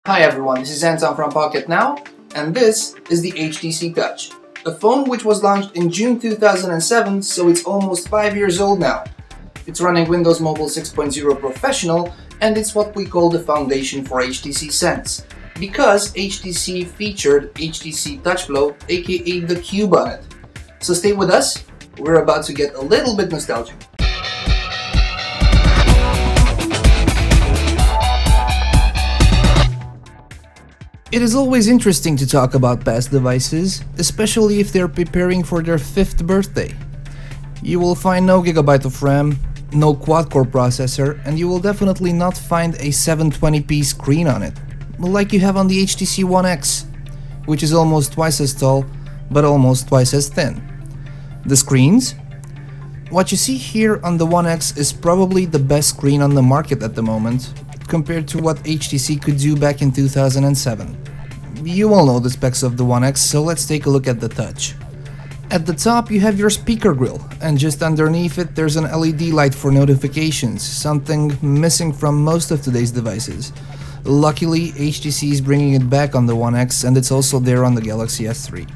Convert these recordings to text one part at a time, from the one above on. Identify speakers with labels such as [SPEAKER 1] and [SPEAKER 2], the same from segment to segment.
[SPEAKER 1] Hi everyone, this is Anton from Pocket Now, and this is the HTC Touch, a phone which was launched in June 2007, so it's almost 5 years old now. It's running Windows Mobile 6.0 Professional, and it's what we call the foundation for HTC Sense, because HTC featured HTC TouchFlo, aka the Cube on it. So stay with us, we're about to get a little bit nostalgic. It is always interesting to talk about past devices, especially if they're preparing for their 5th birthday. You will find no GB of RAM, no quad-core processor, and you will definitely not find a 720p screen on it, like you have on the HTC One X, which is almost twice as tall, but almost twice as thin. The screens? What you see here on the One X is probably the best screen on the market at the moment, compared to what HTC could do back in 2007. You all know the specs of the One X, so let's take a look at the Touch. At the top you have your speaker grill, and just underneath it there's an LED light for notifications, something missing from most of today's devices. Luckily, HTC is bringing it back on the One X, and it's also there on the Galaxy S3.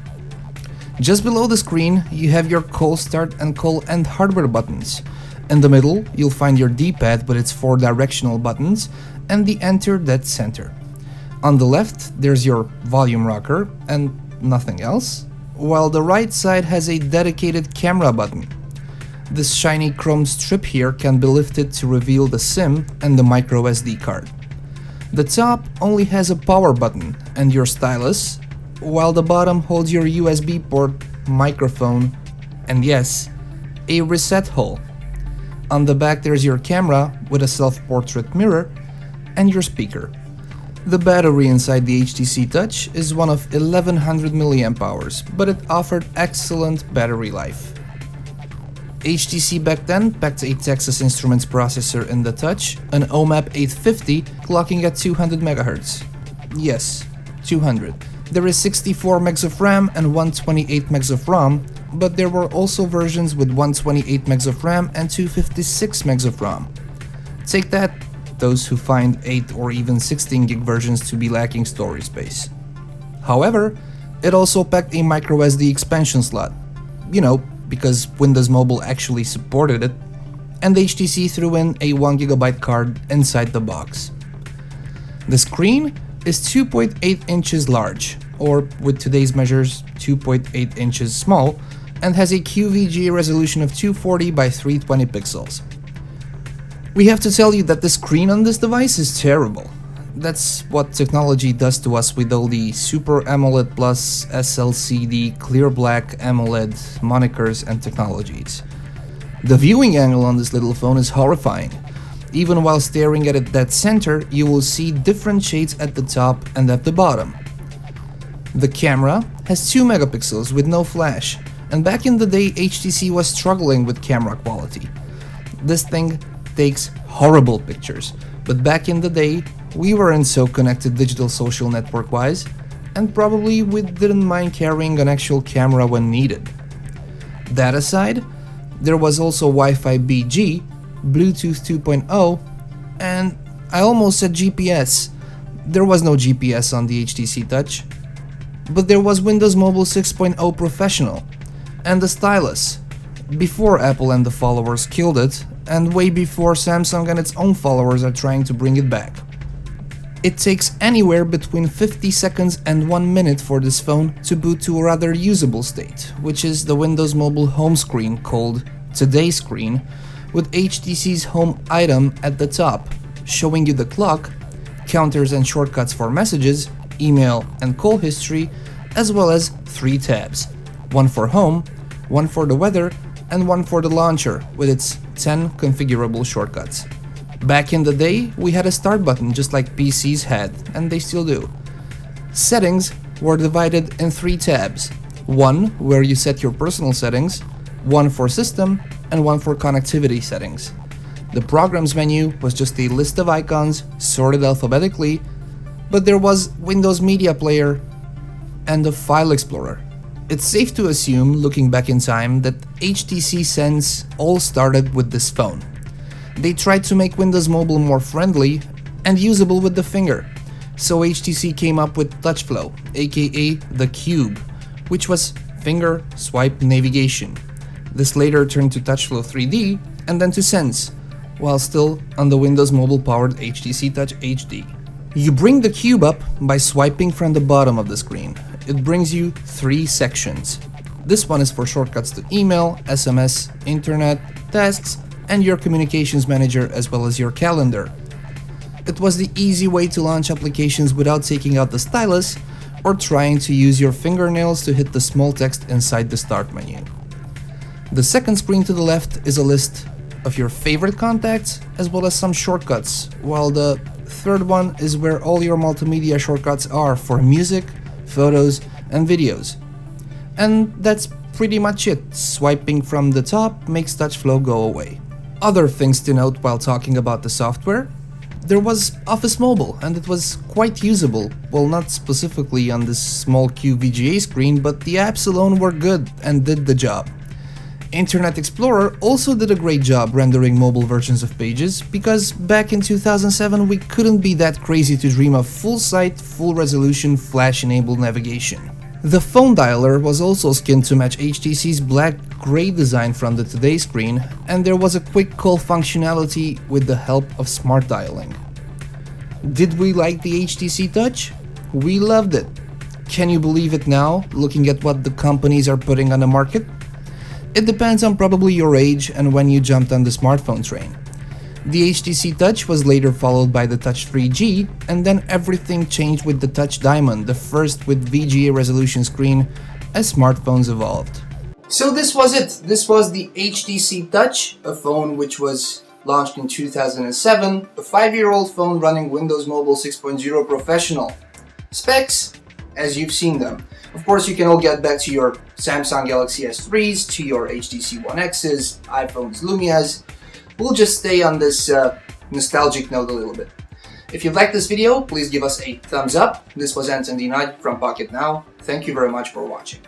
[SPEAKER 1] Just below the screen you have your call start and call end hardware buttons. In the middle, you'll find your D-pad with its 4 directional buttons and the enter dead center. On the left, there's your volume rocker and nothing else, while the right side has a dedicated camera button. This shiny chrome strip here can be lifted to reveal the SIM and the microSD card. The top only has a power button and your stylus, while the bottom holds your USB port, microphone, and yes, a reset hole. On the back there's your camera with a self-portrait mirror and your speaker. The battery inside the HTC Touch is one of 1100 mAh, but it offered excellent battery life. HTC back then packed a Texas Instruments processor in the Touch, an OMAP 850 clocking at 200 MHz. Yes, 200. There is 64 MB of RAM and 128 MB of ROM, but there were also versions with 128 MB of RAM and 256 MB of ROM. Take that, those who find 8 or even 16 gig versions to be lacking storage space. However, it also packed a microSD expansion slot, because Windows Mobile actually supported it, and HTC threw in a 1 GB card inside the box. The screen is 2.8 inches large, or with today's measures 2.8 inches small, and has a QVGA resolution of 240 by 320 pixels. We have to tell you that the screen on this device is terrible. That's what technology does to us with all the Super AMOLED Plus, SLCD, Clear Black AMOLED monikers and technologies. The viewing angle on this little phone is horrifying. Even while staring at it dead center, you will see different shades at the top and at the bottom. The camera has 2 megapixels with no flash, and back in the day HTC was struggling with camera quality. This thing takes horrible pictures, but back in the day we weren't so connected digital social network wise, and probably we didn't mind carrying an actual camera when needed. That aside, there was also Wi-Fi BG, Bluetooth 2.0, and I almost said GPS. There was no GPS on the HTC Touch, but there was Windows Mobile 6.0 Professional, and the stylus, before Apple and the followers killed it, and way before Samsung and its own followers are trying to bring it back. It takes anywhere between 50 seconds and 1 minute for this phone to boot to a rather usable state, which is the Windows Mobile home screen called Today's Screen, with HTC's home item at the top, showing you the clock, counters and shortcuts for messages, email and call history, as well as 3 tabs, one for home, one for the weather, and one for the launcher with its 10 configurable shortcuts. Back in the day, we had a start button just like PCs had, and they still do. Settings were divided in 3 tabs, one where you set your personal settings, one for system, and one for connectivity settings. The programs menu was just a list of icons sorted alphabetically, but there was Windows Media Player and a File Explorer. It's safe to assume, looking back in time, that HTC Sense all started with this phone. They tried to make Windows Mobile more friendly and usable with the finger, So HTC came up with TouchFlo, aka the Cube, which was finger swipe navigation. This later turned to TouchFlo 3D and then to Sense, while still on the Windows mobile powered HTC Touch HD. You bring the cube up by swiping from the bottom of the screen. It brings you 3 sections. This one is for shortcuts to email, SMS, internet, tasks, and your communications manager as well as your calendar. It was the easy way to launch applications without taking out the stylus or trying to use your fingernails to hit the small text inside the start menu. The second screen to the left is a list of your favorite contacts as well as some shortcuts, while the third one is where all your multimedia shortcuts are for music, photos, and videos. And that's pretty much it. Swiping from the top makes TouchFlo go away. Other things to note while talking about the software: there was Office Mobile, and it was quite usable. Well, not specifically on this small QVGA screen, but the apps alone were good and did the job. Internet Explorer also did a great job rendering mobile versions of pages, because back in 2007 we couldn't be that crazy to dream of full-site, full-resolution, flash-enabled navigation. The phone dialer was also skinned to match HTC's black-gray design from the Today screen, and there was a quick call functionality with the help of smart dialing. Did we like the HTC Touch? We loved it. Can you believe it now, looking at what the companies are putting on the market? It depends on probably your age and when you jumped on the smartphone train. The HTC Touch was later followed by the Touch 3G, and then everything changed with the Touch Diamond, the first with VGA resolution screen, as smartphones evolved. So this was it. This was the HTC Touch, a phone which was launched in 2007, a 5-year-old phone running Windows Mobile 6.0 Professional. Specs, as you've seen them. Of course, you can all get back to your Samsung Galaxy S3s, to your HTC One X's, iPhones, Lumias. We'll just stay on this nostalgic note a little bit. If you liked this video, please give us a thumbs up. This was Anton D. Knight from Pocket Now. Thank you very much for watching.